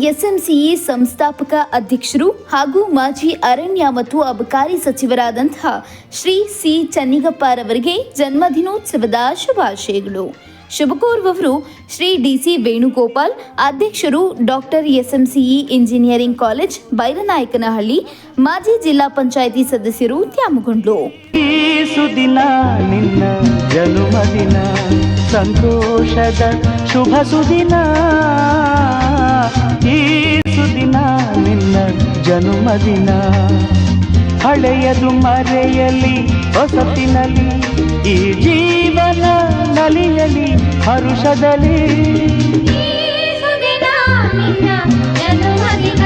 ಎಸ್ಎಂಸಿಇ ಸಂಸ್ಥಾಪಕ ಅಧ್ಯಕ್ಷರು ಹಾಗೂ ಮಾಜಿ ಅರಣ್ಯ ಮತ್ತು ಅಬಕಾರಿ ಸಚಿವರಾದಂತಹ ಶ್ರೀ ಸಿ ಚನ್ನಿಗಪ್ಪರವರಿಗೆ ಜನ್ಮದಿನೋತ್ಸವದ ಶುಭಾಶಯಗಳು. ಶುಭ ಕೋರುವವರು ಶ್ರೀ ಡಿಸಿ ವೇಣುಗೋಪಾಲ್, ಅಧ್ಯಕ್ಷರು ಡಾಕ್ಟರ್ ಎಸ್ಎಂಸಿಇ ಇಂಜಿನಿಯರಿಂಗ್ ಕಾಲೇಜ್, ಬೈರನಾಯಕನಹಳ್ಳಿ, ಮಾಜಿ ಜಿಲ್ಲಾ ಪಂಚಾಯಿತಿ ಸದಸ್ಯರು, ತ್ಯಾಮಗೊಂಡ್ಲು. ಈ ಸುದಿನ ನಿನ್ನ ಜನ್ಮದಿನ, ಸಂತೋಷದ ಶುಭ ಸುದಿನ. ಈ ಸುದಿನ ನಿನ್ನ ಜನ್ಮದಿನ, ಹಳೆಯದು ಮರೆಯಲಿ ಹೊಸತಿನಲ್ಲಿ, ಈ ಜೀವನ ನಲಿಯಲಿ ಹರುಷದಲ್ಲಿ. ಈ ಸುದಿನ ನಿನ್ನ ಜನ್ಮದಿನ,